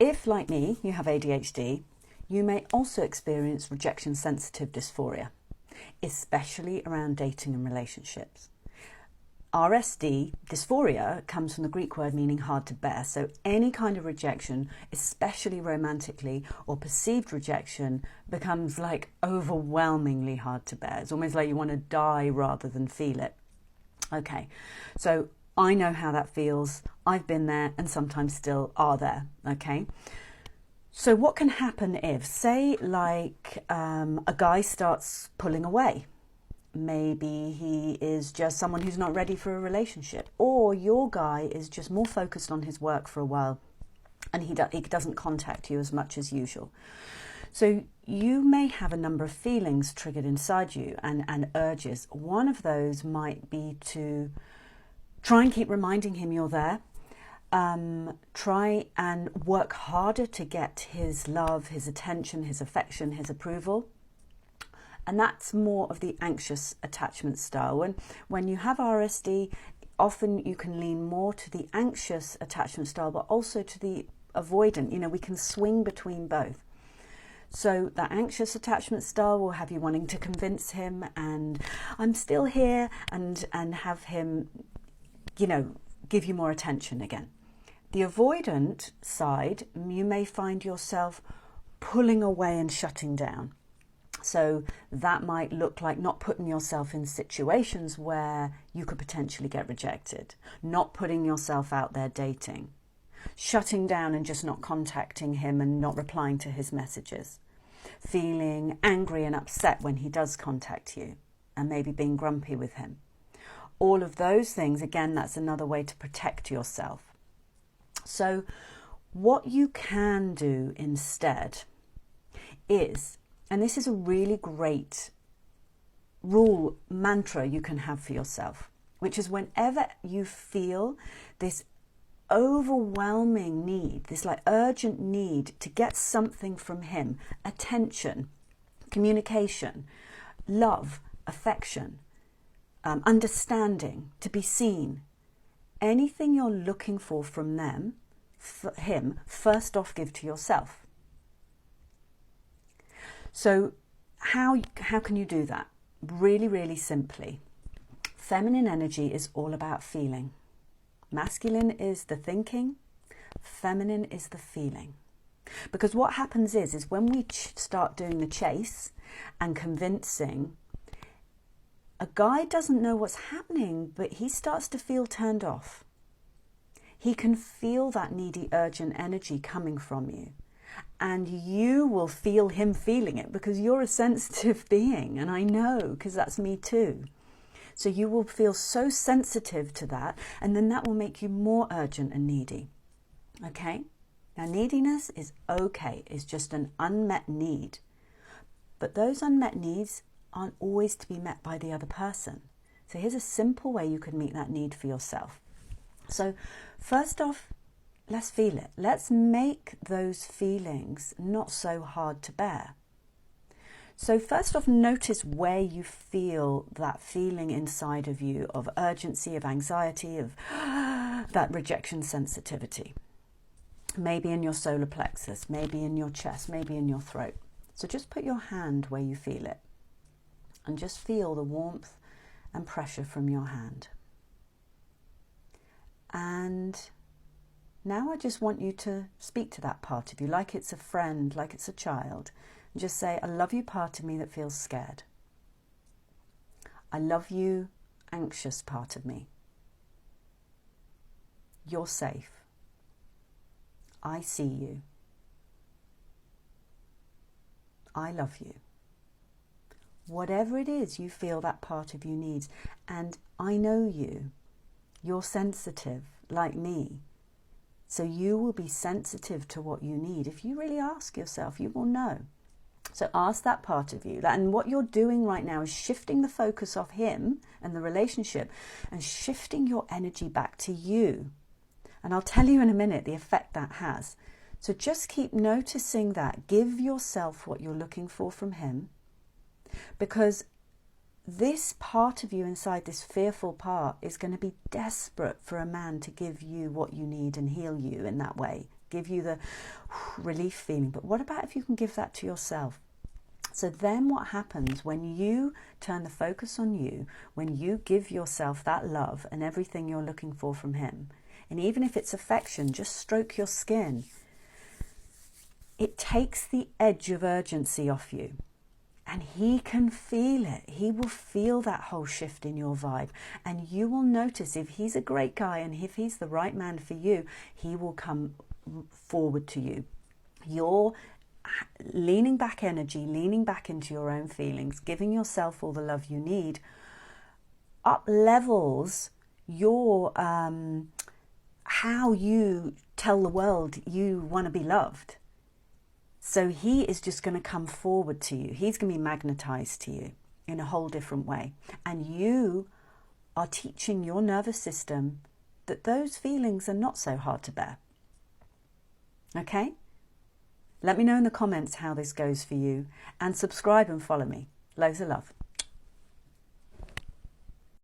If, like me, you have ADHD, you may also experience rejection-sensitive dysphoria, especially around dating and relationships. RSD, dysphoria, comes from the Greek word meaning hard to bear. So any kind of rejection, especially romantically or perceived rejection, becomes like overwhelmingly hard to bear. It's almost like you want to die rather than feel it. Okay, so I know how that feels. I've been there and sometimes still are there. Okay. So what can happen if, say, like a guy starts pulling away? Maybe he is just someone who's not ready for a relationship, or your guy is just more focused on his work for a while and he doesn't contact you as much as usual. So you may have a number of feelings triggered inside you and urges. One of those might be to try and keep reminding him you're there. Try and work harder to get his love, his attention, his affection, his approval. And that's more of the anxious attachment style. When you have RSD, often you can lean more to the anxious attachment style, but also to the avoidant. You know, we can swing between both. So that anxious attachment style will have you wanting to convince him and I'm still here and have him, you know, give you more attention again. The avoidant side, you may find yourself pulling away and shutting down. So that might look like not putting yourself in situations where you could potentially get rejected, not putting yourself out there dating, shutting down and just not contacting him and not replying to his messages, feeling angry and upset when he does contact you and maybe being grumpy with him. All of those things, again, that's another way to protect yourself. So what you can do instead is, and this is a really great rule, mantra you can have for yourself, which is whenever you feel this overwhelming need, this like urgent need to get something from him, attention, communication, love, affection, understanding, to be seen, anything you're looking for from him, first off give to yourself. So how can you do that? Really, really simply. Feminine energy is all about feeling. Masculine is the thinking, feminine is the feeling. Because what happens is when we start doing the chase and convincing, a guy doesn't know what's happening, but he starts to feel turned off. He can feel that needy, urgent energy coming from you. And you will feel him feeling it because you're a sensitive being. And I know, because that's me too. So you will feel so sensitive to that. And then that will make you more urgent and needy. Okay? Now, neediness is okay. It's just an unmet need. But those unmet needs aren't always to be met by the other person. So here's a simple way you can meet that need for yourself. So first off, let's feel it. Let's make those feelings not so hard to bear. So first off, notice where you feel that feeling inside of you of urgency, of anxiety, of that rejection sensitivity. Maybe in your solar plexus, maybe in your chest, maybe in your throat. So just put your hand where you feel it and just feel the warmth and pressure from your hand. And now I just want you to speak to that part of you like it's a friend, like it's a child. And just say, I love you, part of me that feels scared. I love you, anxious part of me. You're safe. I see you. I love you. Whatever it is you feel that part of you needs. And I know you. You're sensitive, like me. So you will be sensitive to what you need. If you really ask yourself, you will know. So ask that part of you. And what you're doing right now is shifting the focus off him and the relationship and shifting your energy back to you. And I'll tell you in a minute the effect that has. So just keep noticing that. Give yourself what you're looking for from him. Because this part of you inside, this fearful part, is going to be desperate for a man to give you what you need and heal you in that way give you the relief feeling. But what about if you can give that to yourself? So then what happens when you turn the focus on you, when you give yourself that love and everything you're looking for from him, and even if it's affection, just stroke your skin, it takes the edge of urgency off you. And he can feel it. He will feel that whole shift in your vibe. And you will notice if he's a great guy and if he's the right man for you, he will come forward to you. You're leaning back energy, leaning back into your own feelings, giving yourself all the love you need, up levels your how you tell the world you want to be loved. So he is just going to come forward to you. He's going to be magnetized to you in a whole different way. And you are teaching your nervous system that those feelings are not so hard to bear. Okay? Let me know in the comments how this goes for you, and subscribe and follow me. Loads of love.